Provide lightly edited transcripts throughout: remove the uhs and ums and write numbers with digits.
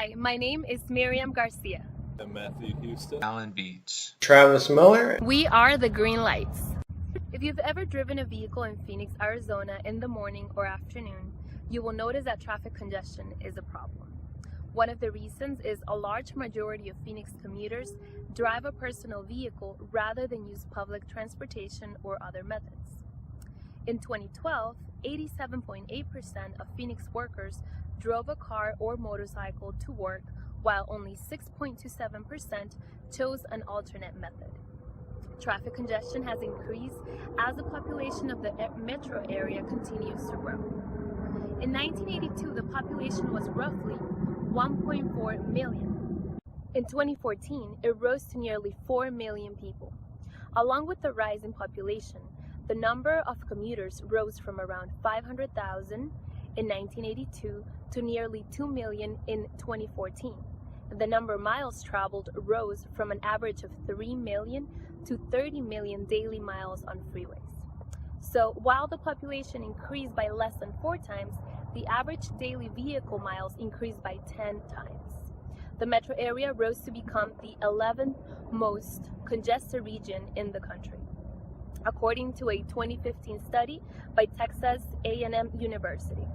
Hi, my name is Miriam Garcia. I'm Matthew Houston. Alan Beach. Travis Miller. We are the Green Lights. If you've ever driven a vehicle in Phoenix, Arizona in the morning or afternoon, you will notice that traffic congestion is a problem. One of the reasons is a large majority of Phoenix commuters drive a personal vehicle rather than use public transportation or other methods. In 2012, 87.8% of Phoenix workers drove a car or motorcycle to work, while only 6.27% chose an alternate method. Traffic congestion has increased as the population of the metro area continues to grow. In 1982, the population was roughly 1.4 million. In 2014, it rose to nearly 4 million people. Along with the rise in population, the number of commuters rose from around 500,000 in 1982 to nearly 2 million in 2014. The number of miles traveled rose from an average of 3 million to 30 million daily miles on freeways. So while the population increased by less than 4 times, the average daily vehicle miles increased by 10 times. The metro area rose to become the 11th most congested region in the country, according to a 2015 study by Texas A&M University.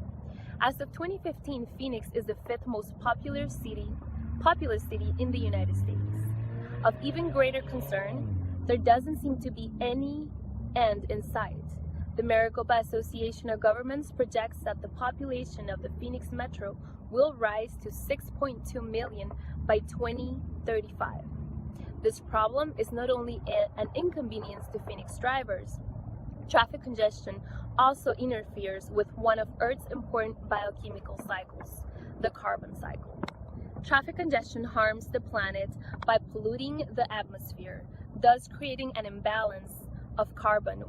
As of 2015, Phoenix is the 5th most populous city in the United States. Of even greater concern, there doesn't seem to be any end in sight. The Maricopa Association of Governments projects that the population of the Phoenix Metro will rise to 6.2 million by 2035. This problem is not only an inconvenience to Phoenix drivers. Traffic congestion also interferes with one of Earth's important biochemical cycles, the carbon cycle. Traffic congestion harms the planet by polluting the atmosphere, thus creating an imbalance of carbon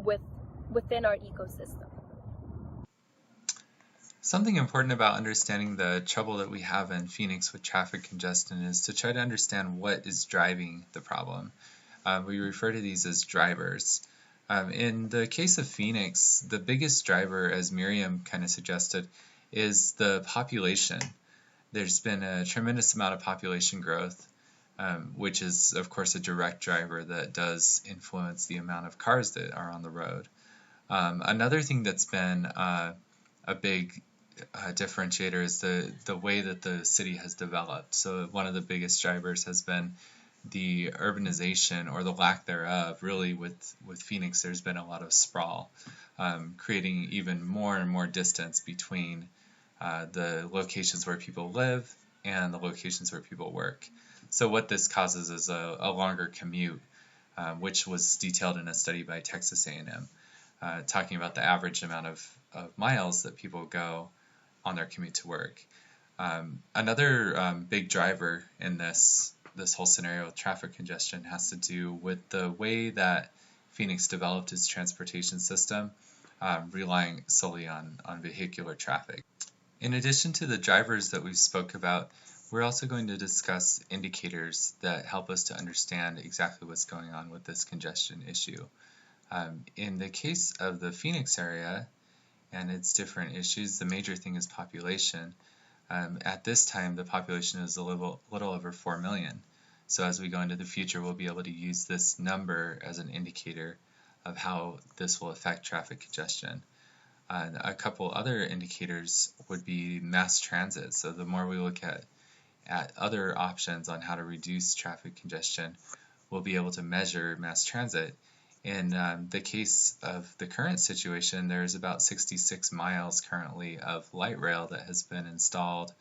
within our ecosystem. Something important about understanding the trouble that we have in Phoenix with traffic congestion is to try to understand what is driving the problem. We refer to these as drivers. In the case of Phoenix, the biggest driver, as Miriam kind of suggested, is the population. There's been a tremendous amount of population growth, which is, of course, a direct driver that does influence the amount of cars that are on the road. Another thing that's been a big differentiator is the way that the city has developed. So one of the biggest drivers has been the urbanization, or the lack thereof. Really, with Phoenix, there's been a lot of sprawl, creating even more and more distance between the locations where people live and the locations where people work. So what this causes is a longer commute, which was detailed in a study by Texas A&M, talking about the average amount of miles that people go on their commute to work. Another big driver in this whole scenario with traffic congestion has to do with the way that Phoenix developed its transportation system, relying solely on vehicular traffic. In addition to the drivers that we spoke about, we're also going to discuss indicators that help us to understand exactly what's going on with this congestion issue. In the case of the Phoenix area and its different issues, the major thing is population. At this time, the population is a little over 4 million. So as we go into the future, we'll be able to use this number as an indicator of how this will affect traffic congestion. A couple other indicators would be mass transit. So the more we look at other options on how to reduce traffic congestion, we'll be able to measure mass transit. In the case of the current situation, there's about 66 miles currently of light rail that has been installed,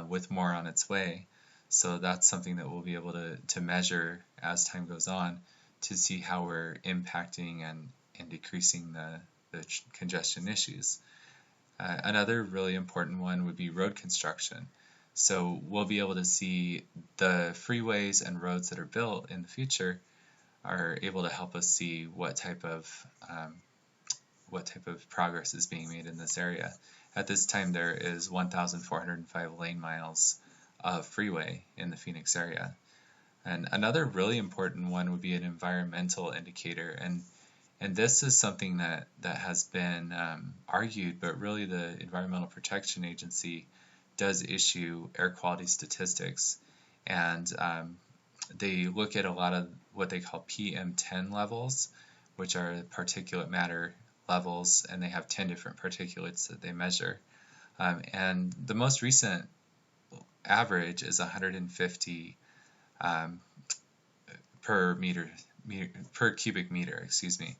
with more on its way. So that's something that we'll be able to measure as time goes on to see how we're impacting and decreasing the congestion issues. Another really important one would be road construction. So we'll be able to see the freeways and roads that are built in the future are able to help us see what type of progress is being made in this area. At this time, there is 1,405 lane miles of freeway in the Phoenix area. And another really important one would be an environmental indicator. And this is something that has been argued, but really the Environmental Protection Agency does issue air quality statistics, and they look at a lot of what they call PM10 levels, which are particulate matter levels, and they have 10 different particulates that they measure. And the most recent average is 150 per cubic meter, excuse me.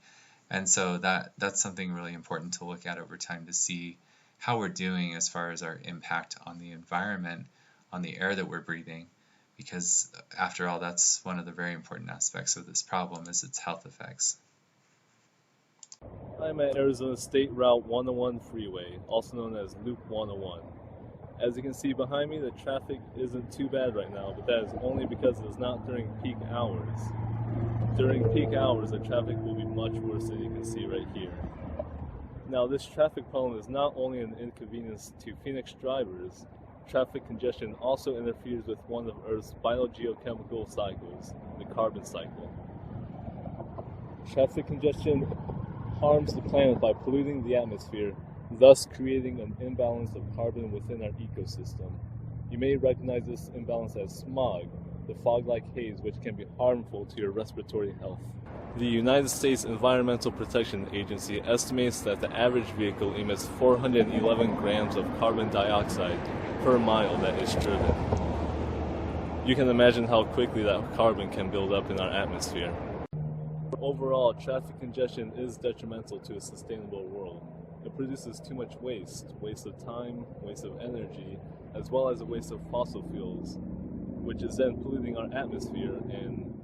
And so that's something really important to look at over time to see how we're doing as far as our impact on the environment, on the air that we're breathing, because after all, that's one of the very important aspects of this problem is its health effects. I'm at Arizona State Route 101 Freeway, also known as Loop 101. As you can see behind me, the traffic isn't too bad right now, but that is only because it is not during peak hours. During peak hours, the traffic will be much worse than you can see right here. Now, this traffic problem is not only an inconvenience to Phoenix drivers. Traffic congestion also interferes with one of Earth's biogeochemical cycles, the carbon cycle. Traffic congestion harms the planet by polluting the atmosphere, thus creating an imbalance of carbon within our ecosystem. You may recognize this imbalance as smog, the fog-like haze which can be harmful to your respiratory health. The United States Environmental Protection Agency estimates that the average vehicle emits 411 grams of carbon dioxide per mile that is driven. You can imagine how quickly that carbon can build up in our atmosphere. Overall, traffic congestion is detrimental to a sustainable world. It produces too much waste of time, waste of energy, as well as a waste of fossil fuels, which is then polluting our atmosphere and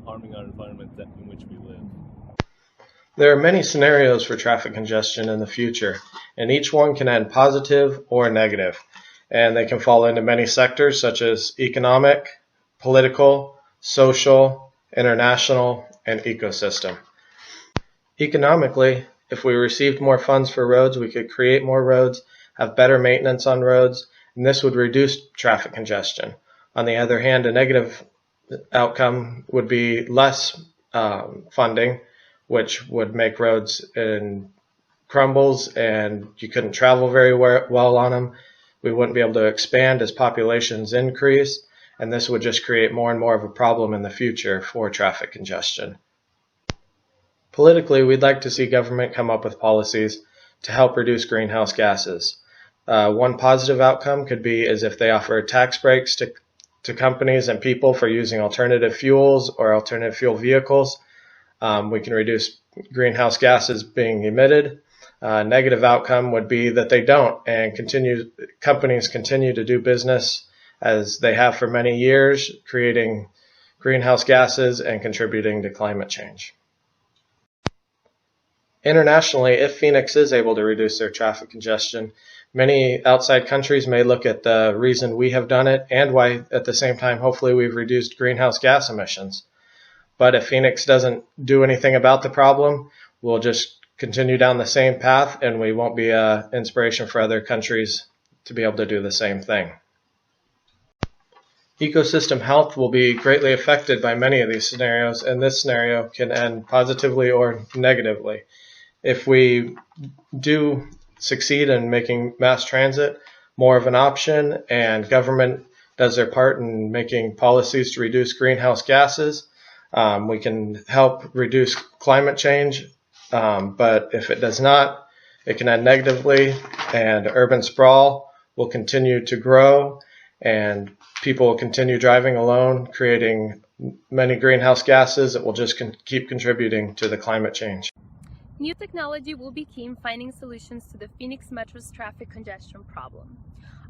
harming our environment in which we live. There are many scenarios for traffic congestion in the future, and each one can end positive or negative, and they can fall into many sectors such as economic, political, social, international, and ecosystem. Economically, if we received more funds for roads, we could create more roads, have better maintenance on roads, and this would reduce traffic congestion. On the other hand, a negative outcome would be less funding, which would make roads in crumbles and you couldn't travel very well on them. We wouldn't be able to expand as populations increase, and this would just create more and more of a problem in the future for traffic congestion. Politically, we'd like to see government come up with policies to help reduce greenhouse gases. One positive outcome could be is if they offer tax breaks to companies and people for using alternative fuels or alternative fuel vehicles. We can reduce greenhouse gases being emitted. Negative outcome would be that they don't, and companies continue to do business as they have for many years, creating greenhouse gases and contributing to climate change. Internationally, if Phoenix is able to reduce their traffic congestion, many outside countries may look at the reason we have done it and why at the same time hopefully we've reduced greenhouse gas emissions. But if Phoenix doesn't do anything about the problem, we'll just continue down the same path and we won't be an inspiration for other countries to be able to do the same thing. Ecosystem health will be greatly affected by many of these scenarios, and this scenario can end positively or negatively. If we do succeed in making mass transit more of an option and government does their part in making policies to reduce greenhouse gases, we can help reduce climate change, but if it does not, it can end negatively, and urban sprawl will continue to grow, and people will continue driving alone, creating many greenhouse gases that will just keep contributing to the climate change. New technology will be key in finding solutions to the Phoenix Metro's traffic congestion problem.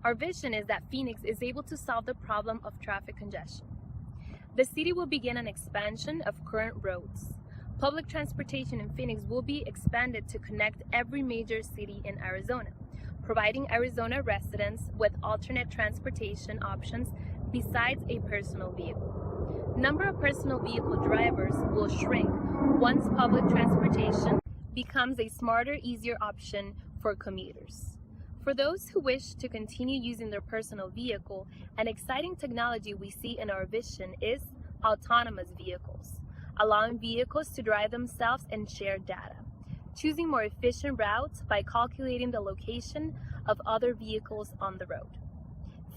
Our vision is that Phoenix is able to solve the problem of traffic congestion. The city will begin an expansion of current roads. Public transportation in Phoenix will be expanded to connect every major city in Arizona, providing Arizona residents with alternate transportation options besides a personal vehicle. Number of personal vehicle drivers will shrink once public transportation becomes a smarter, easier option for commuters. For those who wish to continue using their personal vehicle, an exciting technology we see in our vision is autonomous vehicles, allowing vehicles to drive themselves and share data, choosing more efficient routes by calculating the location of other vehicles on the road.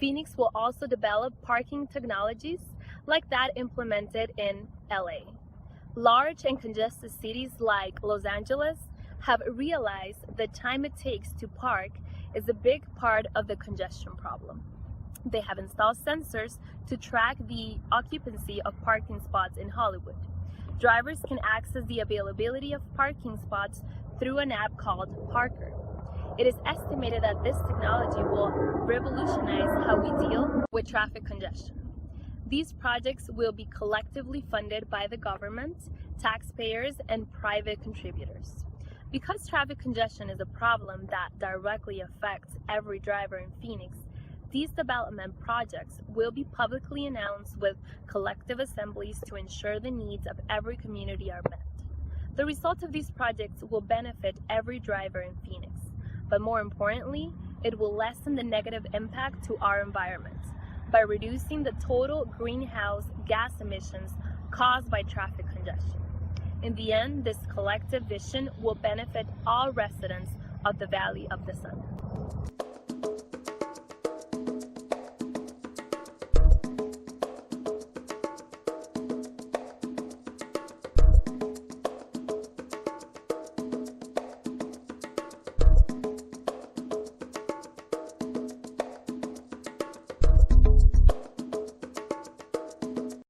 Phoenix will also develop parking technologies like that implemented in LA. Large and congested cities like Los Angeles have realized the time it takes to park is a big part of the congestion problem. They have installed sensors to track the occupancy of parking spots in Hollywood. Drivers can access the availability of parking spots through an app called Parker. It is estimated that this technology will revolutionize how we deal with traffic congestion. These projects will be collectively funded by the government, taxpayers, and private contributors. Because traffic congestion is a problem that directly affects every driver in Phoenix, these development projects will be publicly announced with collective assemblies to ensure the needs of every community are met. The result of these projects will benefit every driver in Phoenix, but more importantly, it will lessen the negative impact to our environment by reducing the total greenhouse gas emissions caused by traffic congestion. In the end, this collective vision will benefit all residents of the Valley of the Sun.